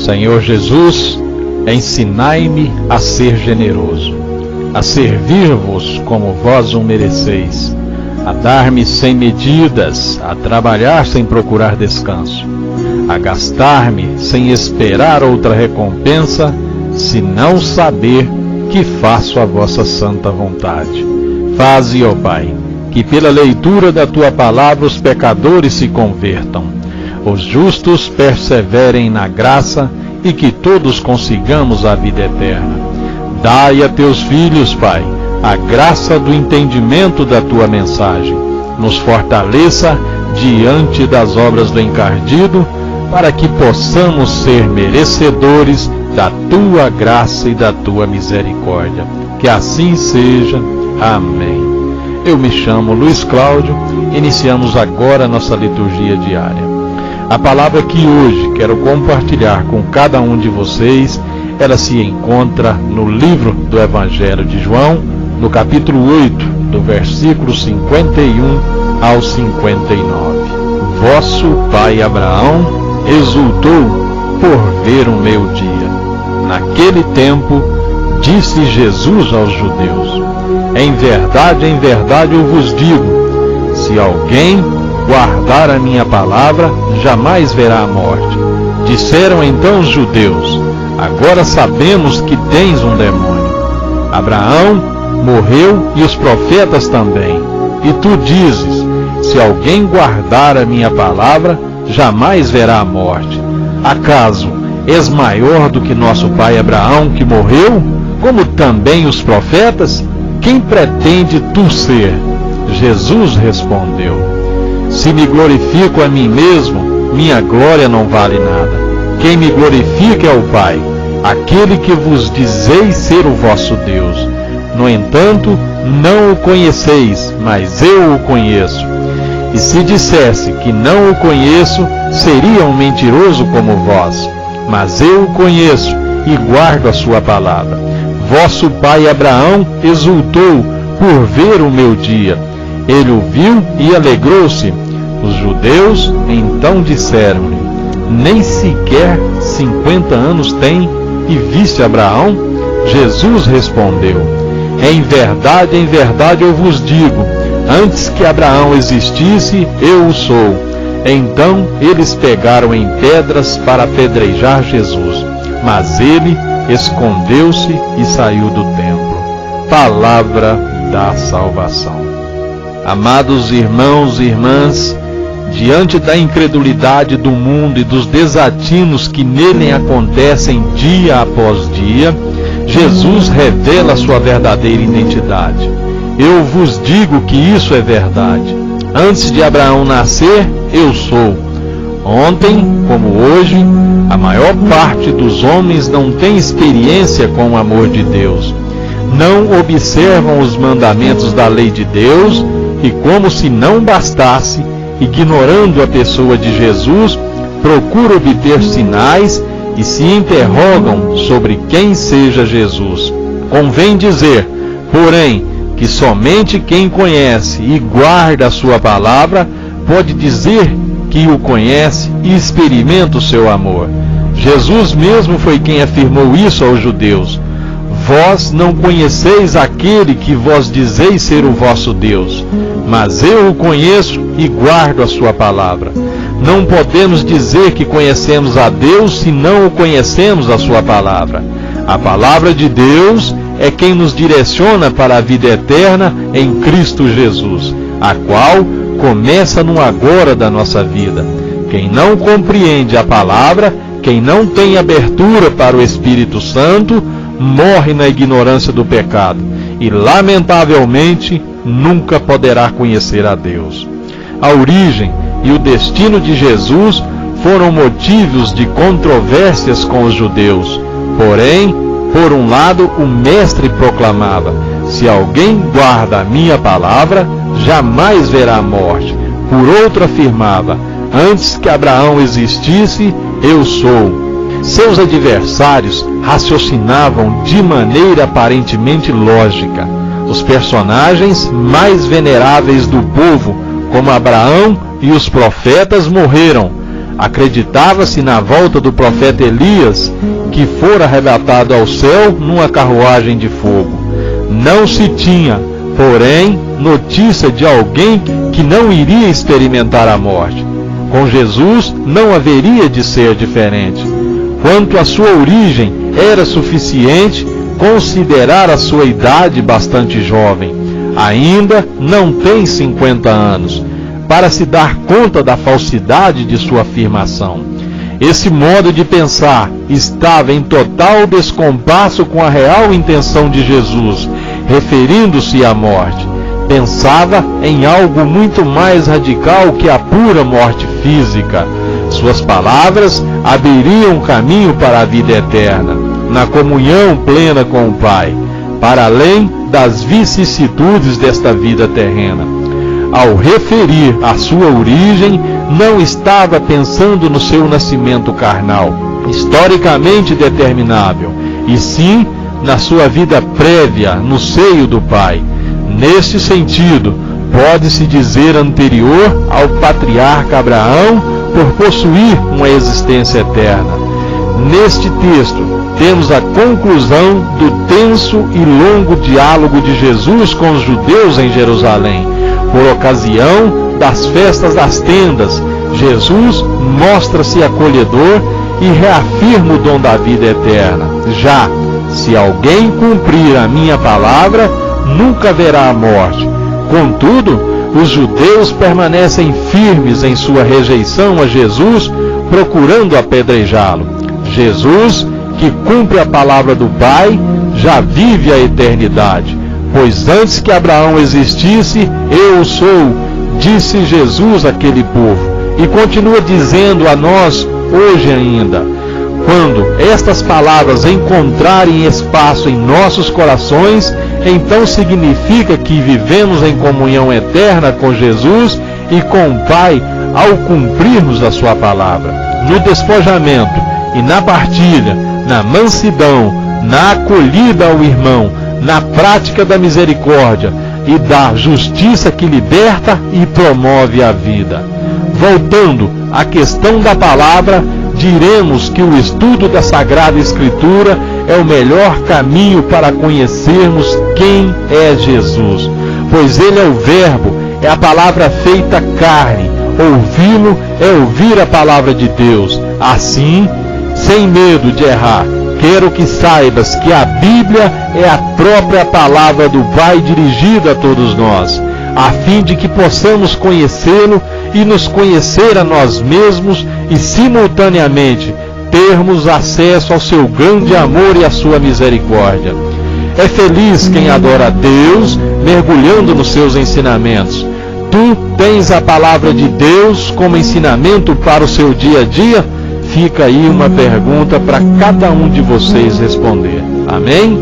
Senhor Jesus, ensinai-me a ser generoso, a servir-vos como vós o mereceis, a dar-me sem medidas, a trabalhar sem procurar descanso, a gastar-me sem esperar outra recompensa, senão saber que faço a vossa santa vontade. Faze, ó Pai, que pela leitura da tua palavra os pecadores se convertam, os justos perseverem na graça e que todos consigamos a vida eterna. Dai a teus filhos, Pai, a graça do entendimento da tua mensagem. Nos fortaleça diante das obras do encardido, para que possamos ser merecedores da tua graça e da tua misericórdia. Que assim seja. Amém. Eu me chamo Luiz Cláudio. Iniciamos agora a nossa liturgia diária. A palavra que hoje quero compartilhar com cada um de vocês, ela se encontra no livro do Evangelho de João, no capítulo 8, do versículo 51 ao 59. Vosso pai Abraão exultou por ver o meu dia. Naquele tempo, disse Jesus aos judeus: em verdade eu vos digo, se alguém guardar a minha palavra, jamais verá a morte. Disseram então os judeus: agora sabemos que tens um demônio. Abraão morreu e os profetas também. E tu dizes: se alguém guardar a minha palavra, jamais verá a morte. Acaso és maior do que nosso pai Abraão, que morreu, como também os profetas? Quem pretende tu ser? Jesus respondeu: se me glorifico a mim mesmo, minha glória não vale nada. Quem me glorifica é o Pai, aquele que vos dizeis ser o vosso Deus. No entanto, não o conheceis, mas eu o conheço. E se dissesse que não o conheço, seria um mentiroso como vós. Mas eu o conheço e guardo a sua palavra. Vosso pai Abraão exultou por ver o meu dia. Ele o viu e alegrou-se. Os judeus então disseram-lhe: nem sequer 50 anos tem e viste Abraão? Jesus respondeu: em verdade eu vos digo, antes que Abraão existisse, eu o sou. Então eles pegaram em pedras para apedrejar Jesus, mas ele escondeu-se e saiu do templo. Palavra da salvação. Amados irmãos e irmãs, diante da incredulidade do mundo e dos desatinos que nele acontecem dia após dia, Jesus revela sua verdadeira identidade. Eu vos digo que isso é verdade. Antes de Abraão nascer, eu sou. Ontem, como hoje, a maior parte dos homens não tem experiência com o amor de Deus. Não observam os mandamentos da lei de Deus e, como se não bastasse, ignorando a pessoa de Jesus, procuram obter sinais e se interrogam sobre quem seja Jesus. Convém dizer, porém, que somente quem conhece e guarda a sua palavra pode dizer que o conhece e experimenta o seu amor. Jesus mesmo foi quem afirmou isso aos judeus: vós não conheceis aquele que vós dizeis ser o vosso Deus, mas eu o conheço e guardo a sua palavra. Não podemos dizer que conhecemos a Deus se não o conhecemos a sua palavra. A palavra de Deus é quem nos direciona para a vida eterna em Cristo Jesus, a qual começa no agora da nossa vida. Quem não compreende a palavra, quem não tem abertura para o Espírito Santo, morre na ignorância do pecado e, lamentavelmente, nunca poderá conhecer a Deus. A origem e o destino de Jesus foram motivos de controvérsias com os judeus. Porém, por um lado, o Mestre proclamava: se alguém guarda a minha palavra, jamais verá a morte. Por outro, afirmava: antes que Abraão existisse, eu sou. Seus adversários raciocinavam de maneira aparentemente lógica. Os personagens mais veneráveis do povo, como Abraão e os profetas, morreram. Acreditava-se na volta do profeta Elias, que fora arrebatado ao céu numa carruagem de fogo. Não se tinha, porém, notícia de alguém que não iria experimentar a morte. Com Jesus não haveria de ser diferente. Quanto à sua origem, era suficiente considerar a sua idade bastante jovem. Ainda não tem 50 anos, para se dar conta da falsidade de sua afirmação. Esse modo de pensar estava em total descompasso com a real intenção de Jesus, referindo-se à morte. Pensava em algo muito mais radical que a pura morte física. Suas palavras abririam caminho para a vida eterna, na comunhão plena com o Pai, para além das vicissitudes desta vida terrena. Ao referir a sua origem, não estava pensando no seu nascimento carnal, historicamente determinável, e sim na sua vida prévia no seio do Pai. Neste sentido, pode-se dizer anterior ao patriarca Abraão por possuir uma existência eterna. Neste texto, temos a conclusão do tenso e longo diálogo de Jesus com os judeus em Jerusalém. Por ocasião das festas das tendas, Jesus mostra-se acolhedor e reafirma o dom da vida eterna. Já, se alguém cumprir a minha palavra, nunca verá a morte. Contudo, os judeus permanecem firmes em sua rejeição a Jesus, procurando apedrejá-lo. Jesus, que cumpre a palavra do Pai, já vive a eternidade, pois antes que Abraão existisse, eu sou, disse Jesus àquele povo, e continua dizendo a nós hoje ainda. Quando estas palavras encontrarem espaço em nossos corações, então significa que vivemos em comunhão eterna com Jesus e com o Pai ao cumprirmos a sua palavra. No despojamento e na partilha, na mansidão, na acolhida ao irmão, na prática da misericórdia e da justiça que liberta e promove a vida. Voltando à questão da palavra, diremos que o estudo da Sagrada Escritura é o melhor caminho para conhecermos quem é Jesus, pois Ele é o Verbo, é a palavra feita carne. Ouvi-lo é ouvir a palavra de Deus. Assim, sem medo de errar, quero que saibas que a Bíblia é a própria palavra do Pai dirigida a todos nós, a fim de que possamos conhecê-lo e nos conhecer a nós mesmos e, simultaneamente, termos acesso ao seu grande amor e à sua misericórdia. É feliz quem adora a Deus, mergulhando nos seus ensinamentos. Tu tens a palavra de Deus como ensinamento para o seu dia a dia? Fica aí uma pergunta para cada um de vocês responder. Amém?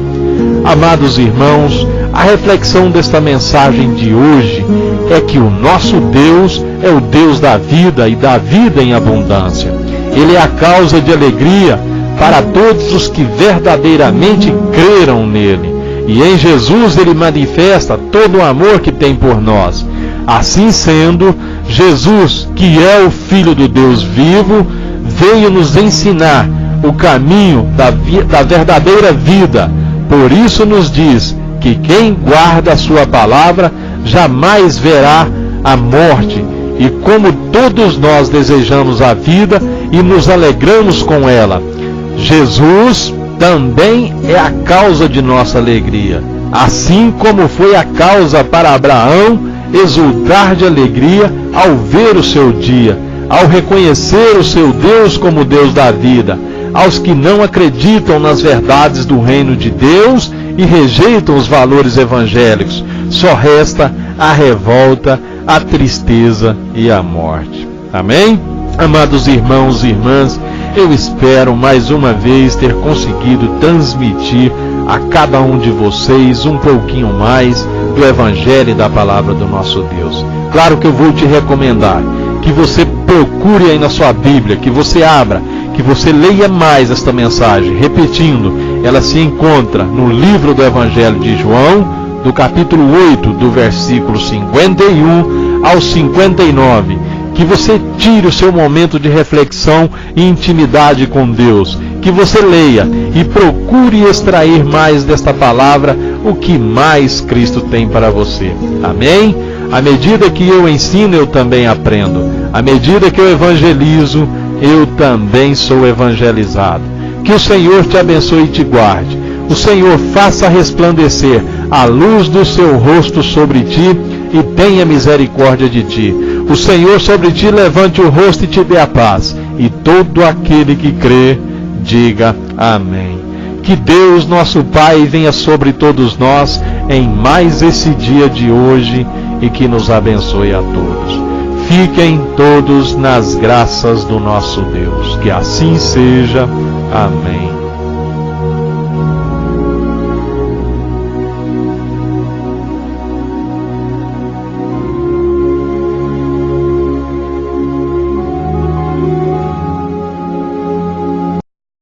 Amados irmãos, a reflexão desta mensagem de hoje é que o nosso Deus é o Deus da vida e da vida em abundância. Ele é a causa de alegria para todos os que verdadeiramente creram nele. E em Jesus ele manifesta todo o amor que tem por nós. Assim sendo, Jesus, que é o Filho do Deus vivo, veio nos ensinar o caminho da verdadeira vida. Por isso nos diz que quem guarda a sua palavra jamais verá a morte. E como todos nós desejamos a vida e nos alegramos com ela, Jesus também é a causa de nossa alegria. Assim como foi a causa para Abraão exultar de alegria ao ver o seu dia, ao reconhecer o seu Deus como Deus da vida. Aos que não acreditam nas verdades do reino de Deus e rejeitam os valores evangélicos, só resta a revolta, a tristeza e a morte. Amém? Amados irmãos e irmãs, eu espero mais uma vez ter conseguido transmitir a cada um de vocês um pouquinho mais do Evangelho e da Palavra do nosso Deus. Claro que eu vou te recomendar que você procure aí na sua Bíblia, que você abra, que você leia mais esta mensagem. Repetindo, ela se encontra no livro do Evangelho de João, do capítulo 8, do versículo 51 ao 59, que você tire o seu momento de reflexão e intimidade com Deus, que você leia e procure extrair mais desta palavra o que mais Cristo tem para você. Amém? À medida que eu ensino, eu também aprendo. À medida que eu evangelizo, eu também sou evangelizado. Que o Senhor te abençoe e te guarde. O Senhor faça resplandecer a luz do seu rosto sobre ti e tenha misericórdia de ti. O Senhor sobre ti levante o rosto e te dê a paz. E todo aquele que crê, diga amém. Que Deus, nosso Pai, venha sobre todos nós em mais esse dia de hoje e que nos abençoe a todos. Fiquem todos nas graças do nosso Deus. Que assim seja. Amém.